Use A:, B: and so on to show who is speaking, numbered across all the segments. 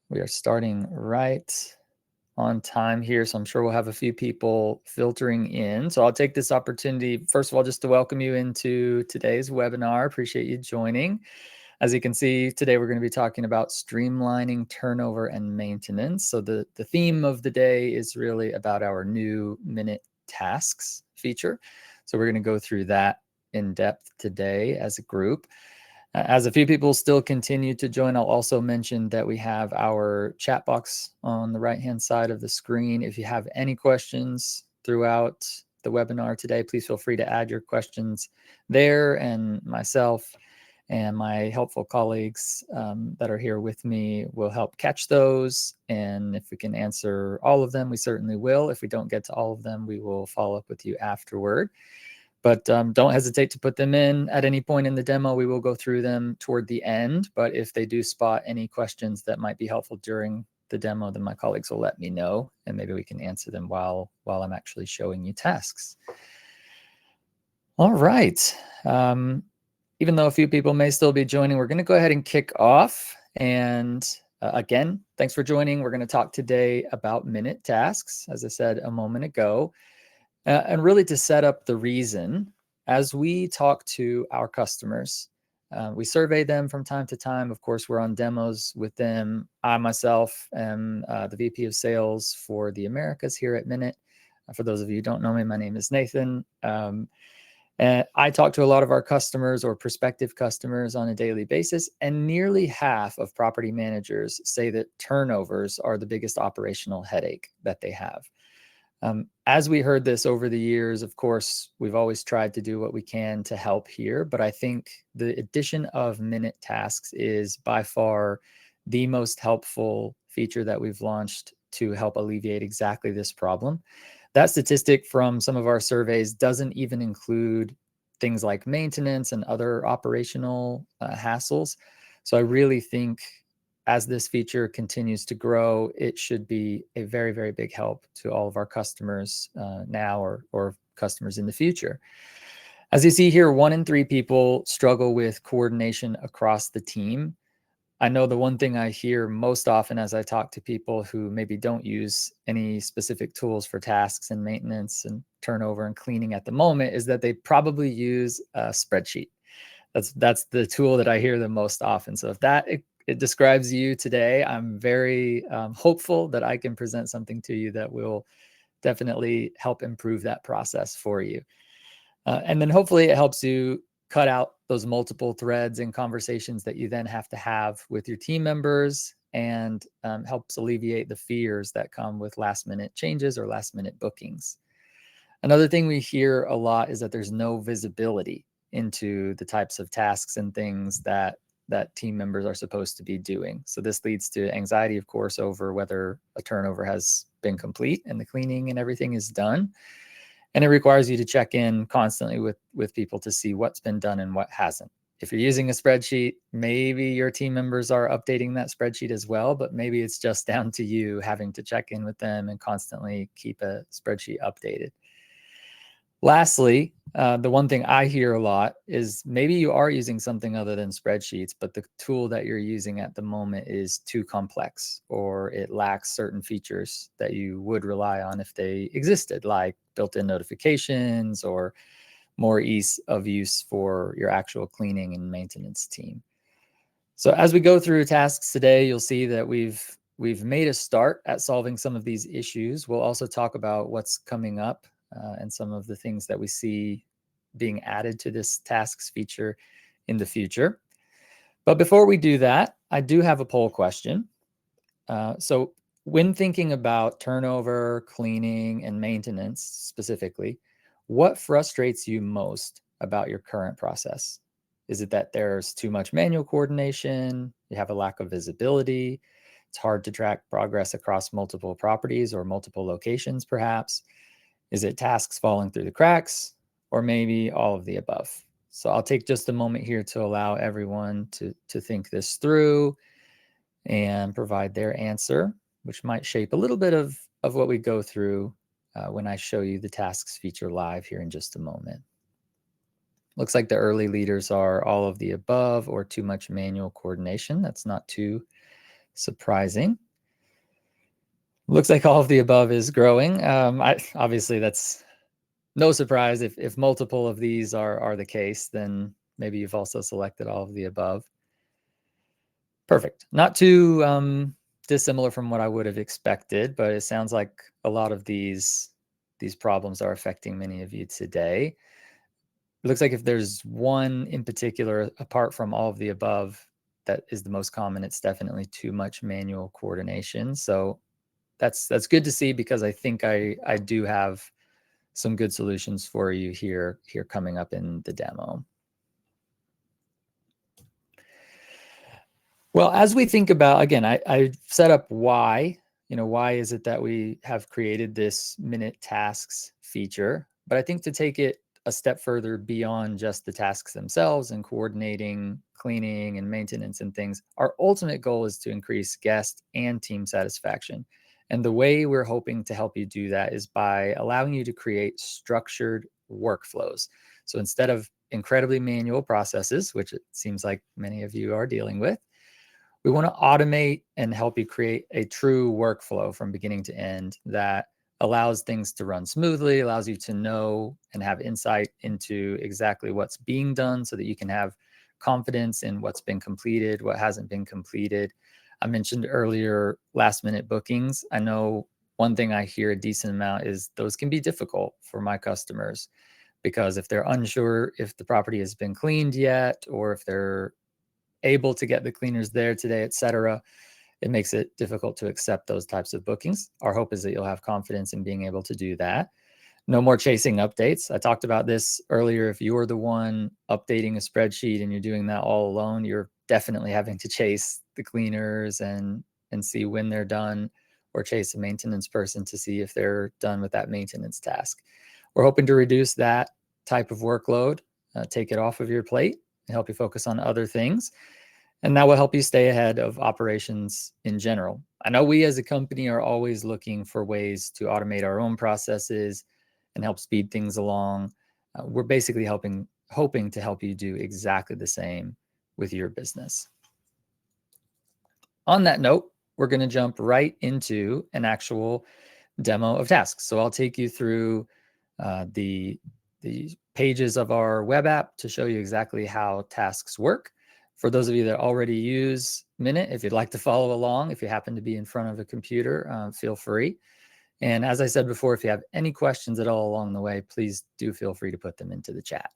A: We are starting right on time here, so I'm sure we'll have a few people filtering in. So I'll take this opportunity, first of all, just to welcome you into today's webinar. Appreciate you joining. As you can see, today we're going to be talking about streamlining turnover and maintenance. So the theme of the day is really about our new Minut Tasks feature. So we're going to go through that in depth today as a group. As a few people still continue to join, I'll also mention that we have our chat box on the right-hand side of the screen. If you have any questions throughout the webinar today, please feel free to add your questions there, and myself and my helpful colleagues that are here with me will help catch those. And if we can answer all of them, we certainly will. If we don't get to all of them, we will follow up with you afterward. But don't hesitate to put them in at any point in the demo. We will go through them toward the end. But if they do spot any questions that might be helpful during the demo, then my colleagues will let me know, and maybe we can answer them while I'm actually showing you tasks. All right. Even though a few people may still be joining, we're going to go ahead and kick off. And again, thanks for joining. We're going to talk today about Minut Tasks, as I said a moment ago. And really to set up the reason, as we talk to our customers, we survey them from time to time. Of course, we're on demos with them. I myself am the VP of Sales for the Americas here at Minut. For those of you who don't know me, my name is Nathan. And I talk to a lot of our customers or prospective customers on a daily basis, and nearly half of property managers say that turnovers are the biggest operational headache that they have. As we heard this over the years, of course, we've always tried to do what we can to help here, but I think the addition of Minut Tasks is by far the most helpful feature that we've launched to help alleviate exactly this problem. That statistic from some of our surveys doesn't even include things like maintenance and other operational hassles. So I really think as this feature continues to grow, it should be a very, very big help to all of our customers now or customers in the future. As you see here, 1 in 3 people struggle with coordination across the team. I know the one thing I hear most often as I talk to people who maybe don't use any specific tools for tasks and maintenance and turnover and cleaning at the moment is that they probably use a spreadsheet. That's the tool that I hear the most often. So if that it describes you today, I'm very hopeful that I can present something to you that will definitely help improve that process for you. And then hopefully it helps you cut out those multiple threads and conversations that you then have to have with your team members, and helps alleviate the fears that come with last minute changes or last minute bookings. Another thing we hear a lot is that there's no visibility into the types of tasks and things that team members are supposed to be doing. So this leads to anxiety, of course, over whether a turnover has been complete and the cleaning and everything is done. And it requires you to check in constantly with people to see what's been done and what hasn't. If you're using a spreadsheet, maybe your team members are updating that spreadsheet as well, but maybe it's just down to you having to check in with them and constantly keep a spreadsheet updated. Lastly, the one thing I hear a lot is maybe you are using something other than spreadsheets, but the tool that you're using at the moment is too complex, or it lacks certain features that you would rely on if they existed, like built-in notifications or more ease of use for your actual cleaning and maintenance team. So as we go through tasks today, you'll see that we've made a start at solving some of these issues. We'll also talk about what's coming up and some of the things that we see being added to this tasks feature in the future. But before we do that, I do have a poll question. So when thinking about turnover, cleaning, and maintenance specifically, what frustrates you most about your current process? Is it that there's too much manual coordination? You have a lack of visibility? It's hard to track progress across multiple properties or multiple locations, perhaps? Is it tasks falling through the cracks, or maybe all of the above? So I'll take just a moment here to allow everyone to think this through and provide their answer, which might shape a little bit of what we go through when I show you the tasks feature live here in just a moment. Looks like the early leaders are all of the above or too much manual coordination. That's not too Surprising. Looks like all of the above is growing. Obviously, that's no surprise. If multiple of these are the case, then maybe you've also selected all of the above. Perfect. Not too dissimilar from what I would have expected, but it sounds like a lot of these problems are affecting many of you today. It looks like if there's one in particular, apart from all of the above, that is the most common, it's definitely too much manual coordination. So that's good to see, because I think I do have some good solutions for you here coming up in the demo. Well, as we think about, again, I set up why is it that we have created this Minute Tasks feature, but I think to take it a step further beyond just the tasks themselves and coordinating cleaning and maintenance and things, our ultimate goal is to increase guest and team satisfaction. And the way we're hoping to help you do that is by allowing you to create structured workflows. So instead of incredibly manual processes, which it seems like many of you are dealing with, we want to automate and help you create a true workflow from beginning to end that allows things to run smoothly, allows you to know and have insight into exactly what's being done so that you can have confidence in what's been completed, what hasn't been completed. I mentioned earlier last minute bookings. I know one thing I hear a decent amount is those can be difficult for my customers, because if they're unsure if the property has been cleaned yet, or if they're able to get the cleaners there today, etc., it makes it difficult to accept those types of bookings. Our hope is that you'll have confidence in being able to do that. No more chasing updates. I talked about this earlier. If you're the one updating a spreadsheet and you're doing that all alone, you're definitely having to chase the cleaners and see when they're done, or chase a maintenance person to see if they're done with that maintenance task. We're hoping to reduce that type of workload, take it off of your plate, and help you focus on other things. And that will help you stay ahead of operations in general. I know we as a company are always looking for ways to automate our own processes and help speed things along. We're basically hoping to help you do exactly the same with your business. On that note, we're going to jump right into an actual demo of tasks. So I'll take you through the pages of our web app to show you exactly how tasks work. For those of you that already use Minute, if you'd like to follow along, if you happen to be in front of a computer, feel free. And as I said before, if you have any questions at all along the way, please do feel free to put them into the chat.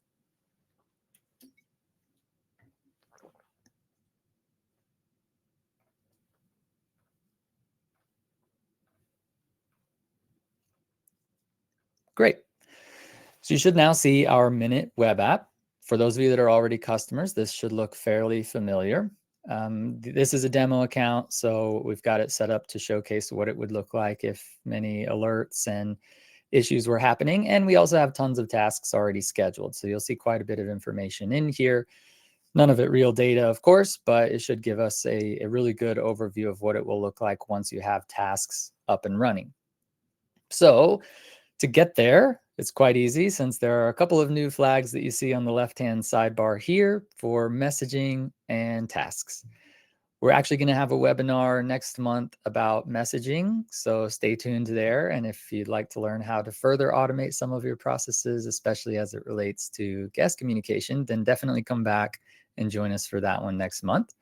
A: Great. So you should now see our Minute web app. For those of you that are already customers, this should look fairly familiar. This is a demo account, so we've got it set up to showcase what it would look like if many alerts and issues were happening. And we also have tons of tasks already scheduled. So you'll see quite a bit of information in here. None of it real data, of course, but it should give us a really good overview of what it will look like once you have tasks up and running. So to get there, it's quite easy, since there are a couple of new flags that you see on the left-hand sidebar here for messaging and tasks. We're actually going to have a webinar next month about messaging, so stay tuned there. And if you'd like to learn how to further automate some of your processes, especially as it relates to guest communication, then definitely come back and join us for that one next month.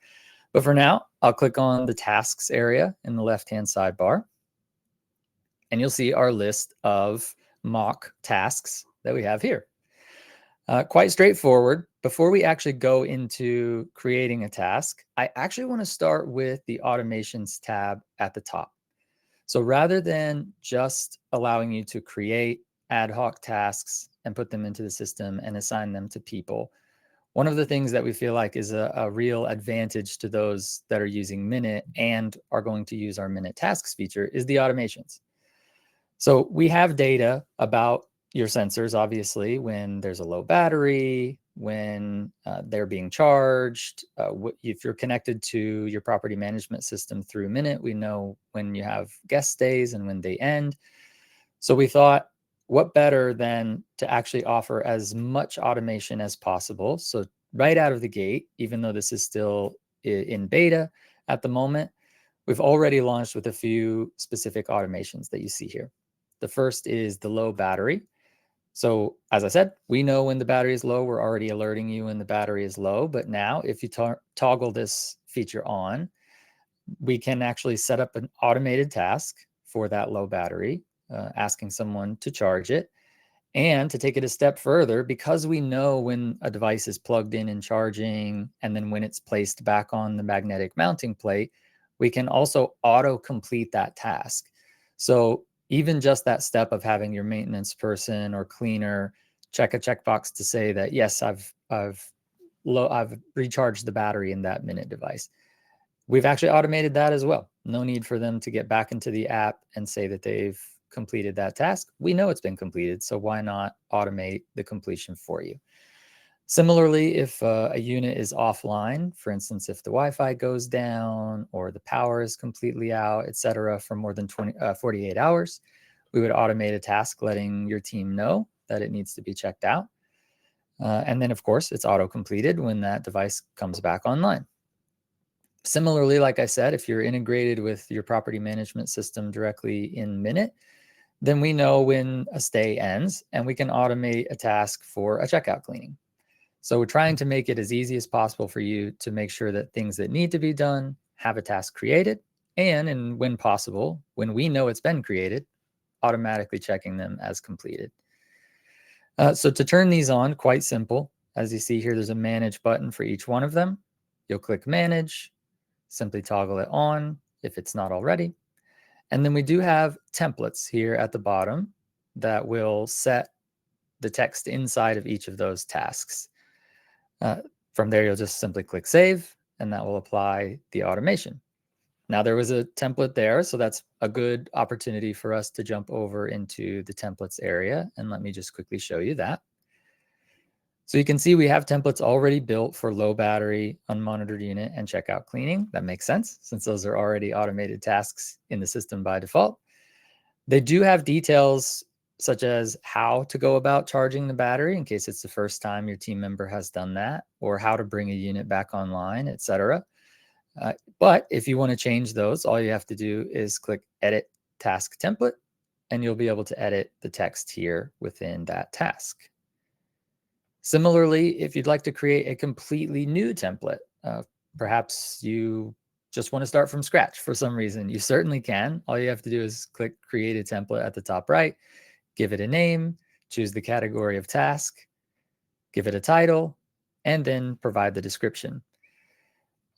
A: But for now, I'll click on the tasks area in the left-hand sidebar, and you'll see our list of mock tasks that we have here. Quite straightforward. Before we actually go into creating a task, I actually want to start with the automations tab at the top. So rather than just allowing you to create ad hoc tasks and put them into the system and assign them to people, one of the things that we feel like is a real advantage to those that are using Minute and are going to use our Minute Tasks feature is the automations. So we have data about your sensors, obviously, when there's a low battery, when they're being charged. If you're connected to your property management system through Minute, we know when you have guest stays and when they end. So we thought, what better than to actually offer as much automation as possible? So right out of the gate, even though this is still in beta at the moment, We've already launched with a few specific automations that you see here. The first is the low battery. So as I said, we know when the battery is low, we're already alerting you when the battery is low. But now if you toggle this feature on, we can actually set up an automated task for that low battery, asking someone to charge it. And to take it a step further, because we know when a device is plugged in and charging, and then when it's placed back on the magnetic mounting plate, we can also auto-complete that task. So even just that step of having your maintenance person or cleaner check a checkbox to say that, yes, I've recharged the battery in that Minut device. We've actually automated that as well. No need for them to get back into the app and say that they've completed that task. We know it's been completed, so why not automate the completion for you? Similarly, if a unit is offline, for instance, if the Wi-Fi goes down or the power is completely out, etc., for more than 48 hours, we would automate a task letting your team know that it needs to be checked out. And then, of course, it's auto-completed when that device comes back online. Similarly, like I said, if you're integrated with your property management system directly in Minut, then we know when a stay ends and we can automate a task for a checkout cleaning. So we're trying to make it as easy as possible for you to make sure that things that need to be done have a task created, and when possible, when we know it's been created, automatically checking them as completed. So to turn these on, quite simple. As you see here, there's a manage button for each one of them. You'll click manage, simply toggle it on if it's not already. And then we do have templates here at the bottom that will set the text inside of each of those tasks. From there, you'll just simply click save, and that will apply the automation. Now, there was a template there, so that's a good opportunity for us to jump over into the templates area. And let me just quickly show you that. So you can see we have templates already built for low battery, unmonitored unit, and checkout cleaning. That makes sense since those are already automated tasks in the system by default. They do have details such as how to go about charging the battery in case it's the first time your team member has done that, or how to bring a unit back online, etc. But if you want to change those, all you have to do is click Edit Task Template, and you'll be able to edit the text here within that task. Similarly, if you'd like to create a completely new template, perhaps you just want to start from scratch for some reason, you certainly can. All you have to do is click Create a Template at the top right, give it a name, choose the category of task, give it a title, and then provide the description.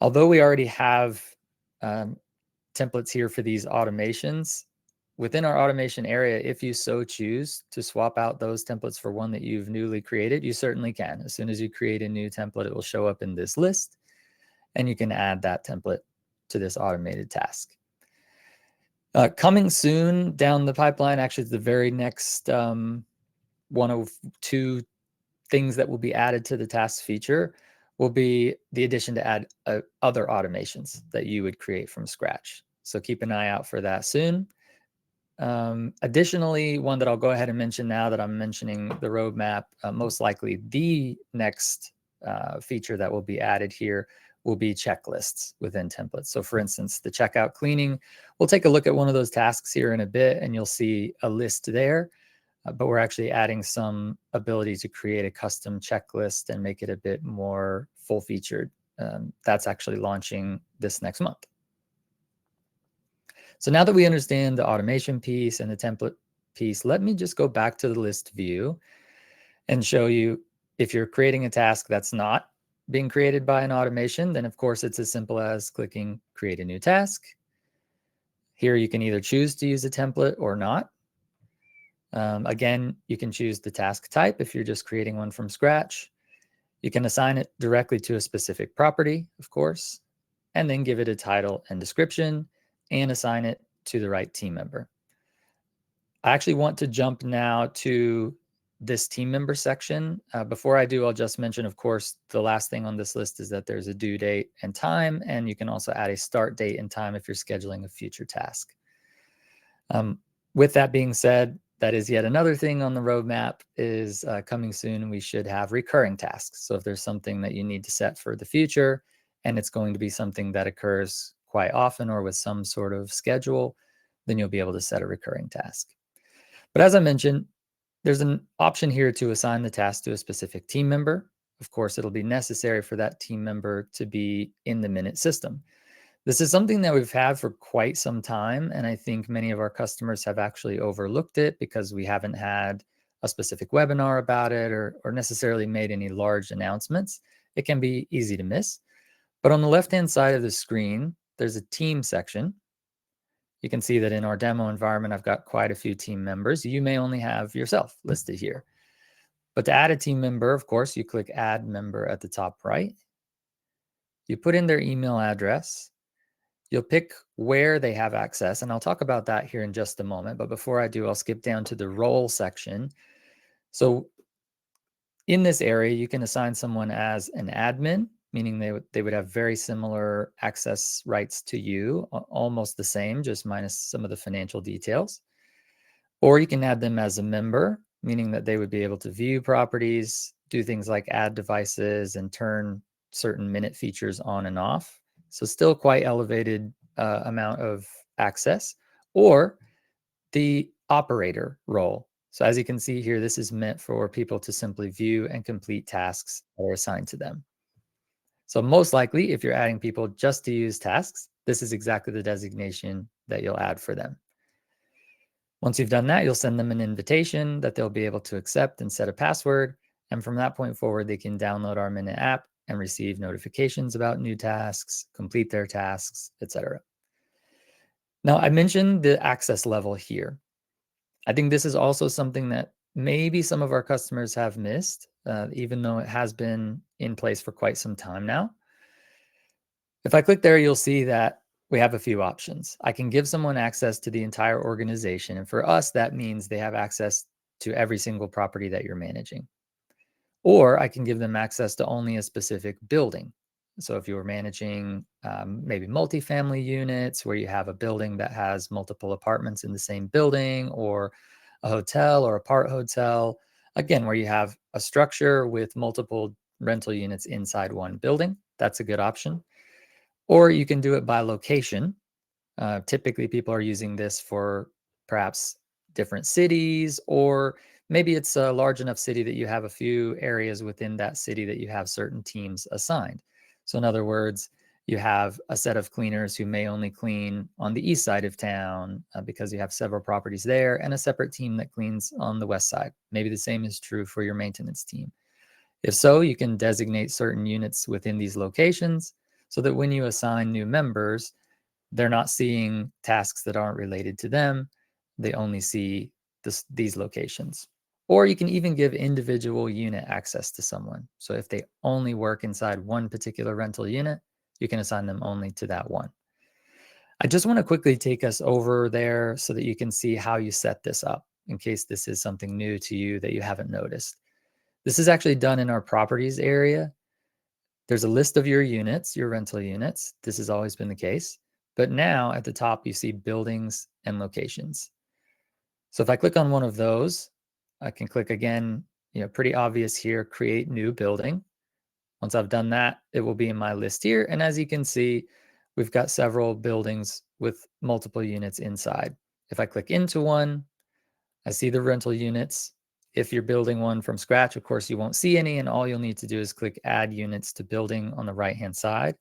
A: Although we already have templates here for these automations, within our automation area, if you so choose to swap out those templates for one that you've newly created, you certainly can. As soon as you create a new template, it will show up in this list, and you can add that template to this automated task. Coming soon down the pipeline, actually the very next one of two things that will be added to the task feature will be the addition to add other automations that you would create from scratch. So keep an eye out for that soon. Additionally, one that I'll go ahead and mention now that I'm mentioning the roadmap, most likely the next feature that will be added here will be checklists within templates. So for instance, the checkout cleaning, we'll take a look at one of those tasks here in a bit, and you'll see a list there, but we're actually adding some ability to create a custom checklist and make it a bit more full-featured. That's actually launching this next month. So now that we understand the automation piece and the template piece, let me just go back to the list view and show you if you're creating a task that's not being created by an automation, then of course it's as simple as clicking create a new task. Here you can either choose to use a template or not. Again, you can choose the task type if you're just creating one from scratch. You can assign it directly to a specific property, of course, and then give it a title and description and assign it to the right team member. I actually want to jump now to this team member section. Before I do, I'll just mention, of course, the last thing on this list is that there's a due date and time, and you can also add a start date and time if you're scheduling a future task. With that being said, that is yet another thing on the roadmap is coming soon, and we should have recurring tasks. So if there's something that you need to set for the future, and it's going to be something that occurs quite often or with some sort of schedule, then you'll be able to set a recurring task. But as I mentioned, there's an option here to assign the task to a specific team member. Of course, it'll be necessary for that team member to be in the Minut system. This is something that we've had for quite some time, and I think many of our customers have actually overlooked it because we haven't had a specific webinar about it or necessarily made any large announcements. It can be easy to miss. But on the left-hand side of the screen, there's a team section. You can see that in our demo environment, I've got quite a few team members. You may only have yourself listed here. But to add a team member, of course, you click Add Member at the top right. You put in their email address. You'll pick where they have access, and I'll talk about that here in just a moment. But before I do, I'll skip down to the role section. So in this area, you can assign someone as an admin, meaning they would have very similar access rights to you, almost the same, just minus some of the financial details. Or you can add them as a member, meaning that they would be able to view properties, do things like add devices, and turn certain Minut features on and off. So still quite elevated amount of access. Or the operator role. So as you can see here, this is meant for people to simply view and complete tasks that are assigned to them. So most likely, if you're adding people just to use tasks, this is exactly the designation that you'll add for them. Once you've done that, you'll send them an invitation that they'll be able to accept and set a password. And from that point forward, they can download our Minut app and receive notifications about new tasks, complete their tasks, etc. Now, I mentioned the access level here. I think this is also something that maybe some of our customers have missed, even though it has been in place for quite some time now. If I click there, you'll see that we have a few options. I can give someone access to the entire organization. And for us, that means they have access to every single property that you're managing. Or I can give them access to only a specific building. So if you were managing maybe multifamily units where you have a building that has multiple apartments in the same building, or a hotel or a part hotel, again, where you have a structure with multiple rental units inside one building, that's a good option. Or you can do it by location. Typically, people are using this for perhaps different cities, or maybe it's a large enough city that you have a few areas within that city that you have certain teams assigned. So in other words, you have a set of cleaners who may only clean on the east side of town because you have several properties there, and a separate team that cleans on the west side. Maybe the same is true for your maintenance team. If so, you can designate certain units within these locations so that when you assign new members, they're not seeing tasks that aren't related to them. They only see these locations. Or you can even give individual unit access to someone. So if they only work inside one particular rental unit, you can assign them only to that one. I just want to quickly take us over there so that you can see how you set this up in case this is something new to you that you haven't noticed. This is actually done in our properties area. There's a list of your units, your rental units. This has always been the case. But now at the top, you see buildings and locations. So if I click on one of those, I can click again, pretty obvious here, create new building. Once I've done that, it will be in my list here. And as you can see, we've got several buildings with multiple units inside. If I click into one, I see the rental units. If you're building one from scratch, of course, you won't see any. And all you'll need to do is click Add Units to Building on the right-hand side.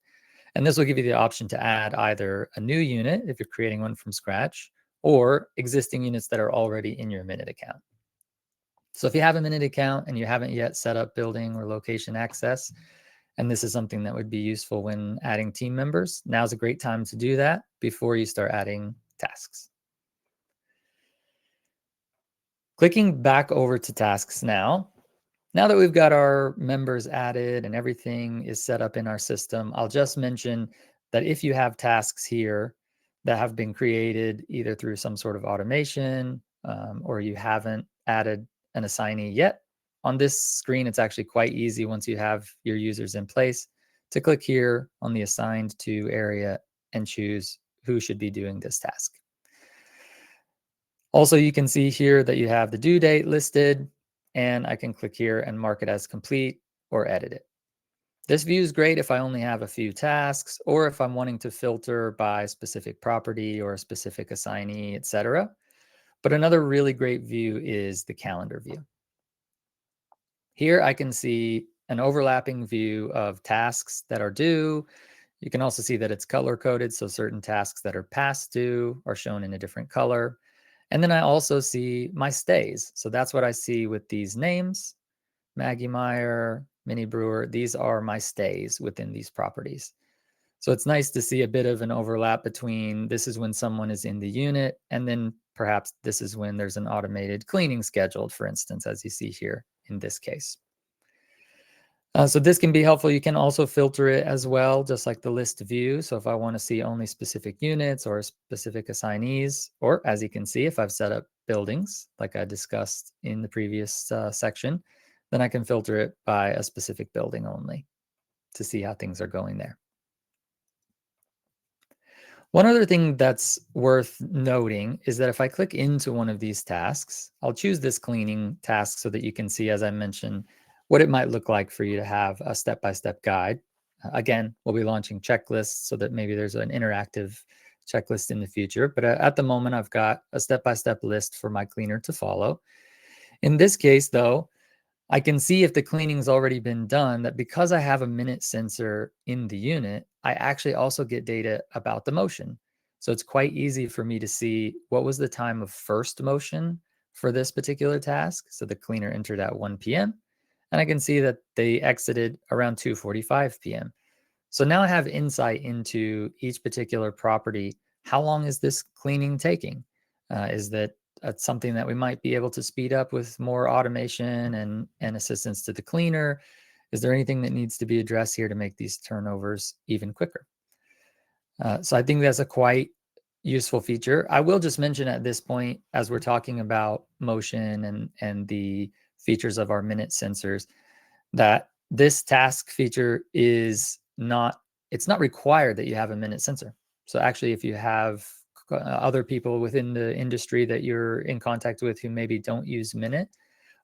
A: And this will give you the option to add either a new unit if you're creating one from scratch, or existing units that are already in your Minut account. So if you have a Minut account and you haven't yet set up building or location access, and this is something that would be useful when adding team members, now's a great time to do that before you start adding tasks. Clicking back over to tasks now that we've got our members added and everything is set up in our system, I'll just mention that if you have tasks here that have been created either through some sort of automation or you haven't added an assignee yet, on this screen, it's actually quite easy once you have your users in place to click here on the assigned to area and choose who should be doing this task. Also, you can see here that you have the due date listed, and I can click here and mark it as complete or edit it. This view is great if I only have a few tasks or if I'm wanting to filter by specific property or a specific assignee, etc. But another really great view is the calendar view. Here I can see an overlapping view of tasks that are due. You can also see that it's color coded, so certain tasks that are past due are shown in a different color. And then I also see my stays. So that's what I see with these names. Maggie Meyer, Minnie Brewer, these are my stays within these properties. So it's nice to see a bit of an overlap between this is when someone is in the unit, and then perhaps this is when there's an automated cleaning scheduled, for instance, as you see here in this case. So this can be helpful. You can also filter it as well, just like the list view. So if I want to see only specific units or specific assignees, or as you can see, if I've set up buildings, like I discussed in the previous section, then I can filter it by a specific building only to see how things are going there. One other thing that's worth noting is that if I click into one of these tasks, I'll choose this cleaning task so that you can see, as I mentioned, what it might look like for you to have a step-by-step guide. Again, we'll be launching checklists so that maybe there's an interactive checklist in the future. But at the moment, I've got a step-by-step list for my cleaner to follow. In this case, though, I can see if the cleaning's already been done, that because I have a minute sensor in the unit, I actually also get data about the motion. So it's quite easy for me to see what was the time of first motion for this particular task. So the cleaner entered at 1 p.m. and I can see that they exited around 2:45 p.m. So now I have insight into each particular property. How long is this cleaning taking? Is that something that we might be able to speed up with more automation and assistance to the cleaner? Is there anything that needs to be addressed here to make these turnovers even quicker? So I think that's a quite useful feature. I will just mention at this point, as we're talking about motion and the features of our minute sensors, that this task feature is not, it's not required that you have a minute sensor. So actually, if you have other people within the industry that you're in contact with who maybe don't use Minute,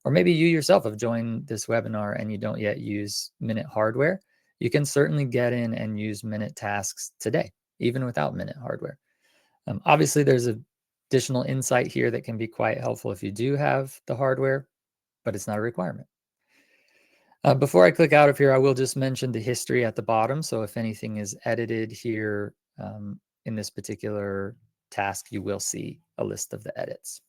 A: or maybe you yourself have joined this webinar and you don't yet use Minute hardware, you can certainly get in and use Minute tasks today, even without Minute hardware. Obviously, there's additional insight here that can be quite helpful if you do have the hardware, but it's not a requirement. Before I click out of here, I will just mention the history at the bottom. So if anything is edited here in this particular task, you will see a list of the edits.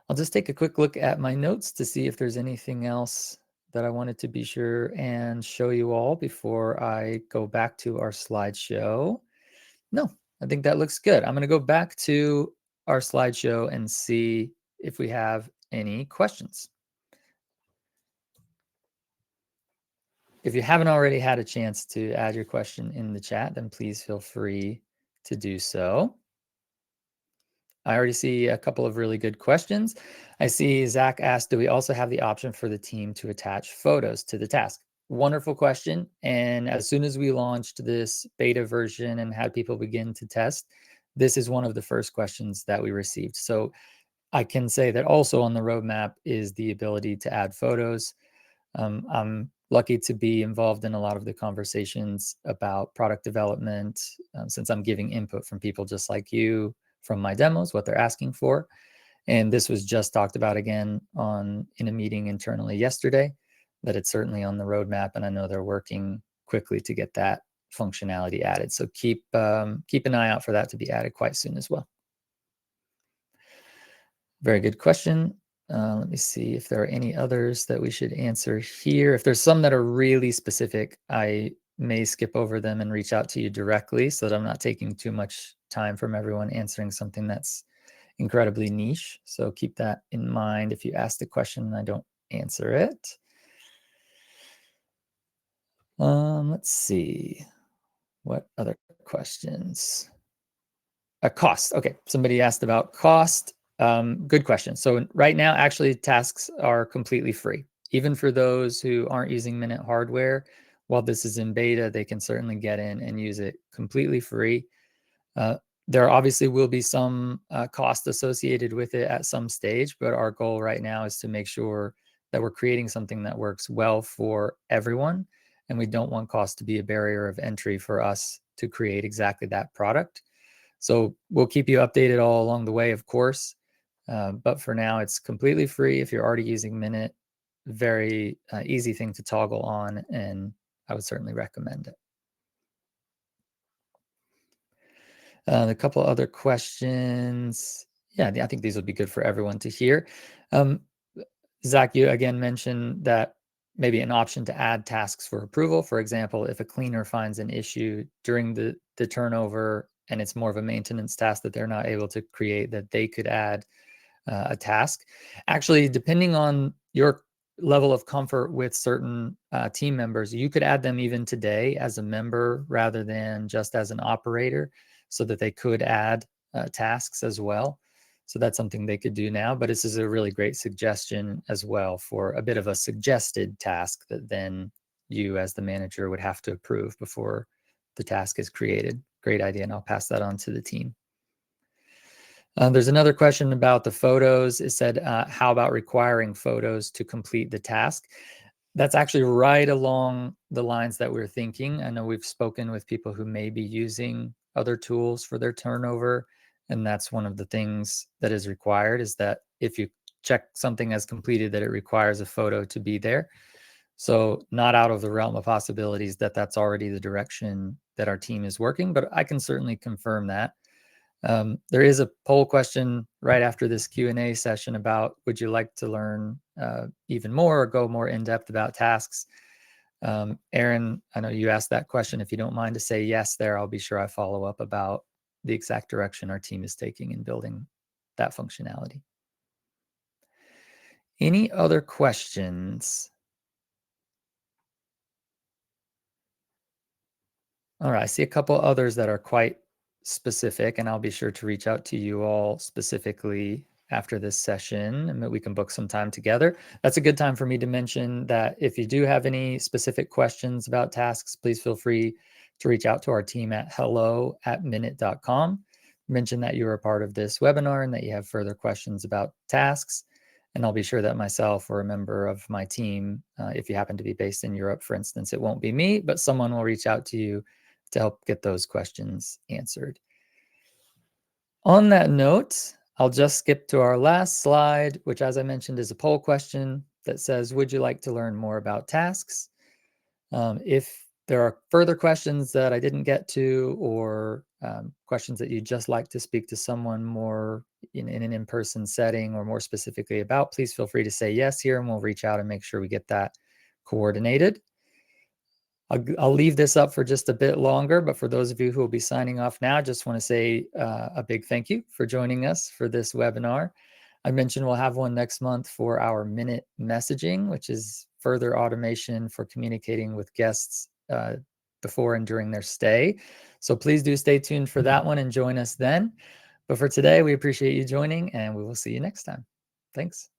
A: I'll just take a quick look at my notes to see if there's anything else that I wanted to be sure and show you all before I go back to our slideshow. No, I think that looks good. I'm going to go back to our slideshow and see if we have any questions. If you haven't already had a chance to add your question in the chat, then please feel free to do so. I already see a couple of really good questions. I see Zach asked, do we also have the option for the team to attach photos to the task? Wonderful question. And as soon as we launched this beta version and had people begin to test, this is one of the first questions that we received. So I can say that also on the roadmap is the ability to add photos. I'm lucky to be involved in a lot of the conversations about product development, since I'm giving input from people just like you from my demos, what they're asking for. And this was just talked about again in a meeting internally yesterday, that it's certainly on the roadmap, and I know they're working quickly to get that functionality added. So keep an eye out for that to be added quite soon as well. Very good question. Let me see if there are any others that we should answer here. If there's some that are really specific, I may skip over them and reach out to you directly so that I'm not taking too much time from everyone answering something that's incredibly niche. So keep that in mind if you ask the question and I don't answer it. Let's see. What other questions? Cost. Okay, somebody asked about cost. Good question. So right now, actually, tasks are completely free. Even for those who aren't using Minute hardware, while this is in beta, they can certainly get in and use it completely free. There obviously will be some cost associated with it at some stage, but our goal right now is to make sure that we're creating something that works well for everyone, and we don't want cost to be a barrier of entry for us to create exactly that product. So we'll keep you updated all along the way, of course. But for now, it's completely free if you're already using Minute. Very easy thing to toggle on, and I would certainly recommend it. A couple other questions. Yeah, I think these would be good for everyone to hear. Zach, you again mentioned that maybe an option to add tasks for approval. For example, if a cleaner finds an issue during the turnover and it's more of a maintenance task that they're not able to create, that they could add a task. Actually, depending on your level of comfort with certain team members, you could add them even today as a member rather than just as an operator, so that they could add tasks as well. So that's something they could do now, but this is a really great suggestion as well for a bit of a suggested task that then you as the manager would have to approve before the task is created. Great idea, and I'll pass that on to the team. There's another question about the photos. It said, how about requiring photos to complete the task? That's actually right along the lines that we're thinking. I know we've spoken with people who may be using other tools for their turnover, and that's one of the things that is required, is that if you check something as completed, that it requires a photo to be there. So not out of the realm of possibilities that that's already the direction that our team is working, but I can certainly confirm that. There is a poll question right after this Q&A session about, would you like to learn even more or go more in depth about tasks? Aaron, I know you asked that question. If you don't mind to say yes there, I'll be sure I follow up about the exact direction our team is taking in building that functionality. Any other questions? All right, I see a couple others that are quite specific, and I'll be sure to reach out to you all specifically after this session, and we can book some time together. That's a good time for me to mention that if you do have any specific questions about tasks, please feel free to reach out to our team at hello@minute.com. Mention that you are a part of this webinar and that you have further questions about tasks, and I'll be sure that myself or a member of my team, if you happen to be based in Europe, for instance, it won't be me, but someone will reach out to you to help get those questions answered. On that note, I'll just skip to our last slide, which, as I mentioned, is a poll question that says, would you like to learn more about tasks? If there are further questions that I didn't get to, or questions that you'd just like to speak to someone more in an in-person setting or more specifically about, please feel free to say yes here, and we'll reach out and make sure we get that coordinated. I'll leave this up for just a bit longer, but for those of you who will be signing off now, just want to say a big thank you for joining us for this webinar. I mentioned we'll have one next month for our Minute messaging, which is further automation for communicating with guests before and during their stay. So please do stay tuned for that one and join us then. But for today, we appreciate you joining, and we will see you next time. Thanks.